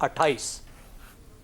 28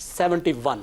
71।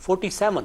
47।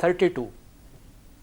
32।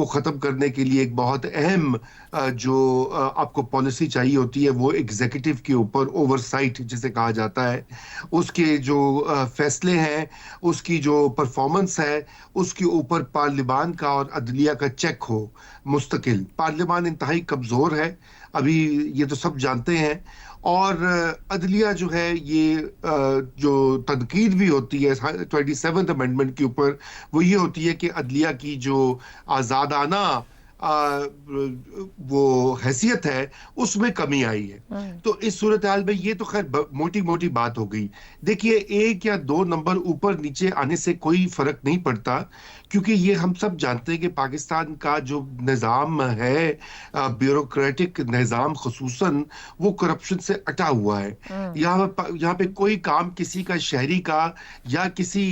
کو ختم کرنے کے لیے ایک بہت اہم جو آپ کو پالیسی چاہیے ہوتی ہے وہ ایگزیکٹو کے اوپر اوور سائٹ جسے کہا جاتا ہے، اس کے جو فیصلے ہیں، اس کی جو پرفارمنس ہے، اس کے اوپر پارلیمان کا اور عدلیہ کا چیک ہو مستقل۔ پارلیمان انتہائی کمزور ہے ابھی، یہ تو سب جانتے ہیں، اور عدلیہ جو ہے یہ جو تنقید بھی ہوتی ہے 27th امینڈمنٹ کے اوپر وہ یہ ہوتی ہے کہ عدلیہ کی جو آزادانہ وہ حیثیت ہے اس میں کمی آئی ہے۔ تو اس صورتحال میں یہ تو خیر موٹی موٹی بات ہو گئی۔ دیکھیے 1 یا 2 نمبر اوپر نیچے آنے سے کوئی فرق نہیں پڑتا، کیونکہ یہ ہم سب جانتے ہیں کہ پاکستان کا جو نظام ہے، بیوروکریٹک نظام خصوصاً، وہ کرپشن سے اٹا ہوا ہے۔ یہاں پہ کوئی کام کسی کا شہری کا یا کسی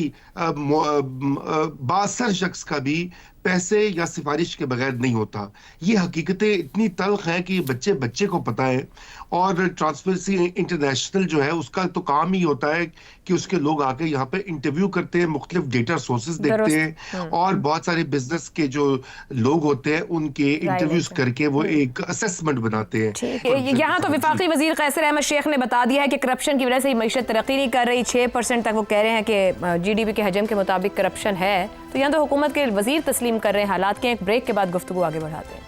بااثر شخص کا بھی پیسے یا سفارش کے بغیر نہیں ہوتا۔ یہ حقیقتیں اتنی تلخ ہیں کہ بچے کو پتہ ہے، اور ٹرانسپیرنسی انٹرنیشنل جو ہے اس کا تو کام ہی ہوتا ہے کہ اس کے لوگ آ کے یہاں پہ انٹرویو کرتے ہیں، مختلف ڈیٹا سورسز دیکھتے ہیں، اور بہت سارے بزنس کے جو لوگ ہوتے ہیں ان کے انٹرویوز کر کے وہ ایک اسیسمنٹ بناتے ہیں۔ یہاں تو وفاقی وزیر قیصر احمد شیخ نے بتا دیا ہے کہ کرپشن کی وجہ سے معیشت ترقی نہیں کر رہی، 6% تک وہ کہہ رہے ہیں کہ جی ڈی پی کے حجم کے مطابق کرپشن ہے۔ تو یہاں تو حکومت کے وزیر تسلیم کر رہے ہیں حالات کے۔ ایک بریک کے بعد گفتگو آگے بڑھاتے ہیں۔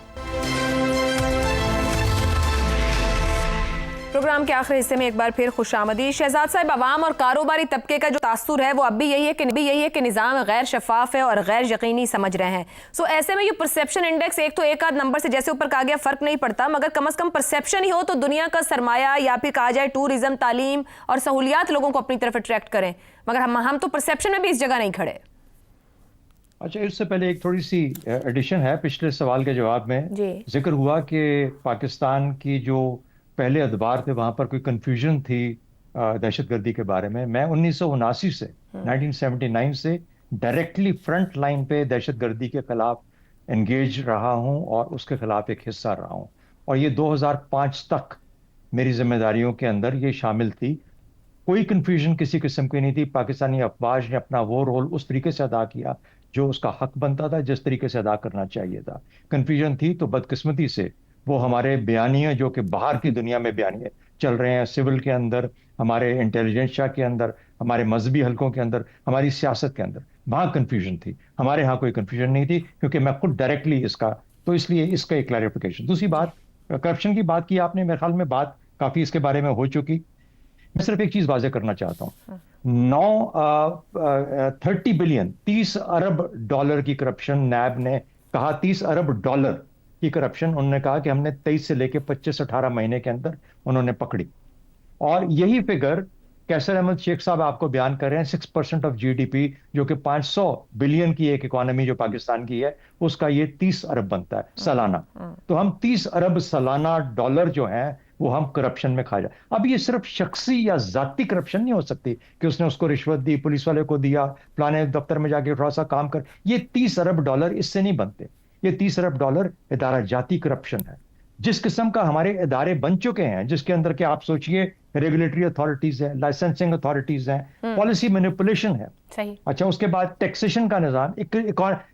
پروگرام کے آخری حصے میں ایک بار پھر خوش آمدید۔ شہزاد صاحب، عوام اور کاروباری طبقے کا جو تاثر ہے وہ اب بھی یہی ہے کہ نظام غیر شفاف ہے اور غیر یقینی سمجھ رہے ہیں۔ سو ایسے میں یہ پرسیپشن انڈیکس ایک آدھ نمبر سے جیسے اوپر کہا گیا فرق نہیں پڑتا، مگر کم از کم پرسیپشن ہی ہو تو دنیا کا سرمایہ یا پھر کہا جائے ٹورزم، تعلیم اور سہولیات لوگوں کو اپنی طرف اٹریکٹ کریں، مگر ہم تو پرسیپشن میں بھی اس جگہ نہیں کھڑے۔ اچھا، اس سے پہلے ایک تھوڑی سی ایڈیشن ہے۔ پچھلے سوال کے جواب میں ذکر ہوا کہ پاکستان کی جو پہلے ادوار تھے وہاں پر کوئی کنفیوژن تھی دہشت گردی کے بارے میں۔ میں 1979 سے 1979 سے ڈائریکٹلی فرنٹ لائن پہ دہشت گردی کے خلاف انگیج رہا ہوں اور اس کے خلاف ایک حصہ رہا ہوں، اور یہ 2005 تک میری ذمہ داریوں کے اندر یہ شامل تھی۔ کوئی کنفیوژن کسی قسم کی نہیں تھی۔ پاکستانی افواج نے اپنا وہ رول اس طریقے سے ادا کیا جو اس کا حق بنتا تھا، جس طریقے سے ادا کرنا چاہیے تھا۔ کنفیوژن تھی تو بدقسمتی سے وہ ہمارے بیانیے جو کہ باہر کی دنیا میں بیانیے چل رہے ہیں، سول کے اندر، ہمارے انٹیلیجنس کے اندر، ہمارے مذہبی حلقوں کے اندر، ہماری سیاست کے اندر، وہاں کنفیوژن تھی۔ ہمارے ہاں کوئی کنفیوژن نہیں تھی کیونکہ میں خود ڈائریکٹلی تو اس لیے اس کا ایک کلیریفیکیشن۔ دوسری بات، کرپشن کی بات کی آپ نے، میرے خیال میں بات کافی اس کے بارے میں ہو چکی۔ میں صرف ایک چیز واضح کرنا چاہتا ہوں، 30 بلین $30 ارب کی کرپشن نیب نے کہا، $30 ارب کی کرپشن انہوں نے کہا کہ ہم نے 23 سے لے کے 25-18 مہینے کے اندر انہوں نے پکڑی، اور یہی فگر قیصر احمد شیخ صاحب آپ کو بیان کر رہے ہیں 6% آف جی ڈی پی، جو کہ 500 بلین کی ایک اکانومی جو پاکستان کی ہے، اس کا یہ 30 ارب بنتا ہے سالانہ۔ تو ہم 30 ارب سالانہ ڈالر جو ہیں وہ ہم کرپشن میں کھا جائے۔ اب یہ صرف شخصی یا ذاتی کرپشن نہیں ہو سکتی کہ اس نے اس کو رشوت دی، پولیس والے کو دیا، فلانے دفتر میں جا کے تھوڑا سا کام کر۔ یہ 30 ارب ڈالر اس سے نہیں بنتے۔ یہ 30 ارب ڈالر ادارہ جاتی کرپشن ہے، جس قسم کا ہمارے ادارے بن چکے ہیں، جس کے اندر کہ آپ سوچئے ریگولیٹری اتھارٹیز ہیں، لائسنسنگ اتھارٹیز ہیں، پالیسی مینیپولیشن ہے۔ اچھا، اس کے بعد ٹیکسیشن کا نظام،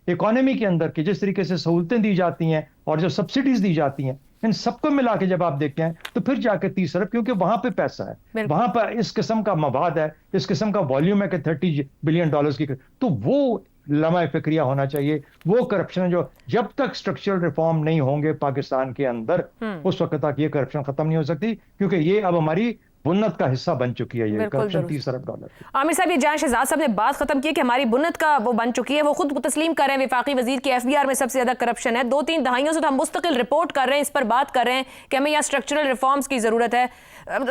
اکانومی کے اندر کہ جس طریقے سے سہولتیں دی جاتی ہیں اور جو سبسڈیز دی جاتی ہیں، ان سب کو ملا کے جب آپ دیکھتے ہیں تو پھر جا کے 30 ارب، کیونکہ وہاں پہ پیسہ ہے، وہاں پر اس قسم کا مواد ہے، اس قسم کا والیوم ہے کہ 30 بلین ڈالرز کی، تو وہ لمحہ فکریہ ہونا چاہیے۔ وہ کرپشن جو جب تک اسٹرکچرل ریفارم نہیں ہوں گے پاکستان کے اندر، اس وقت تک یہ کرپشن ختم نہیں ہو سکتی، کیونکہ یہ اب ہماری بنت کا حصہ بن چکی ہے، یہ کرپشن 30 ارب ڈالر۔ عامر صاحب، یہ جہاں شہزاد صاحب نے بات ختم کی کہ ہماری بنت کا وہ بن چکی ہے، وہ خود تسلیم کر رہے ہیں وفاقی وزیر کے ایف بی آر میں سب سے زیادہ کرپشن ہے۔ 2-3 دہائیوں سے تو ہم مستقل رپورٹ کر رہے ہیں، اس پر بات کر رہے ہیں کہ ہمیں یہاں اسٹرکچرل ریفارمز کی ضرورت ہے۔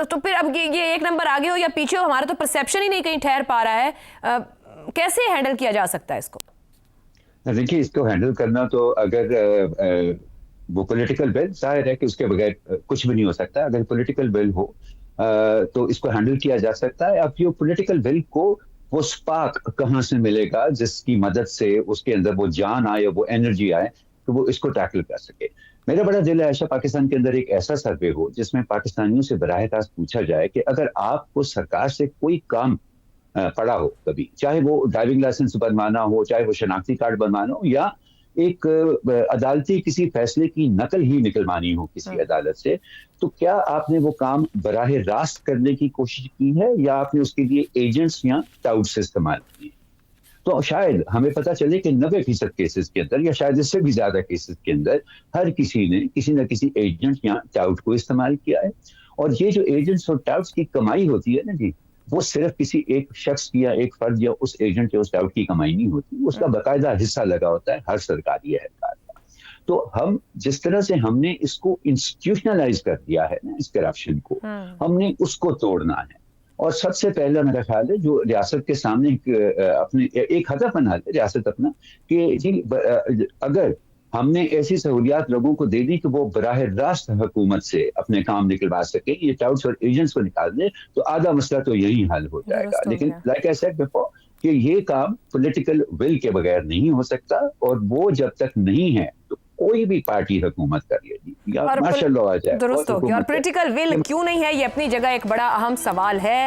تو پھر اب یہ ایک نمبر آگے ہو یا پیچھے ہو، ہمارا تو پرسیپشن ہی نہیں کہیں ٹھہر پا رہا ہے۔ کیسے ہینڈل کیا جا سکتا ہے اس کو؟ دیکھیے، اس کو ہینڈل کرنا تو اگر وہ پولیٹیکل ول، ظاہر ہے کہ اس کے بغیر کچھ بھی نہیں ہو سکتا۔ اگر پولیٹیکل ول ہو تو اس کو ہینڈل کیا جا سکتا ہے۔ اب یہ پولیٹیکل ول کو وہ سپارک کہاں سے ملے گا جس کی مدد سے اس کے اندر وہ جان آئے، وہ انرجی آئے کہ وہ اس کو ٹیکل کر سکے۔ میرا بڑا دل ہے ایسا پاکستان کے اندر ایک ایسا سروے ہو جس میں پاکستانیوں سے براہ راست پوچھا جائے کہ اگر آپ کو سرکار سے کوئی کام پڑا ہو کبھی، چاہے وہ ڈرائیونگ لائسنس بنوانا ہو، چاہے وہ شناختی کارڈ بنوانا ہو، یا ایک عدالتی کسی فیصلے کی نقل ہی نکلوانی ہو کسی عدالت سے، تو کیا آپ نے وہ کام براہ راست کرنے کی کوشش کی ہے یا آپ نے اس کے لیے ایجنٹس یا ٹاؤٹس استعمال کیے؟ تو شاید ہمیں پتہ چلے کہ 90% کیسز کے اندر یا شاید اس سے بھی زیادہ کیسز کے اندر ہر کسی نے کسی نہ کسی ایجنٹ یا ٹاؤٹ کو استعمال کیا ہے. اور یہ جو ایجنٹس اور ٹاؤٹس کی کمائی ہوتی ہے نا جی، وہ صرف کسی ایک شخص کی یا ایک فرد یا اس ایجنٹ یا اس ٹاؤٹ کی کمائی نہیں ہوتی، اس کا باقاعدہ حصہ لگا ہوتا ہے ہر سرکاری اہلکار کا. تو ہم جس طرح سے ہم نے اس کو انسٹیٹیوشنلائز کر دیا ہے نا اس کرپشن کو، ہم نے اس کو توڑنا ہے. اور سب سے پہلا میرا خیال ہے جو ریاست کے سامنے اپنے ایک ہدف بنا لے ریاست اپنا کہ جی اگر ہم نے ایسی سہولیات لوگوں کو دے دی کہ وہ براہ راست حکومت سے اپنے کام نکلوا سکیں، یہ ٹاؤٹس اور ایجنٹس کو نکال دیں تو آدھا مسئلہ تو یہی حل ہو جائے گا. لیکن لائک آئی سیڈ بیفور کہ یہ کام پولیٹیکل ول کے بغیر نہیں ہو سکتا، اور وہ جب تک نہیں ہے تو کوئی بھی پارٹی حکومت کر لے گی یا ماشاء اللہ آ جائے. درست ہو گیا. اور پولیٹیکل ول کیوں نہیں ہے یہ اپنی جگہ ایک بڑا اہم سوال ہے.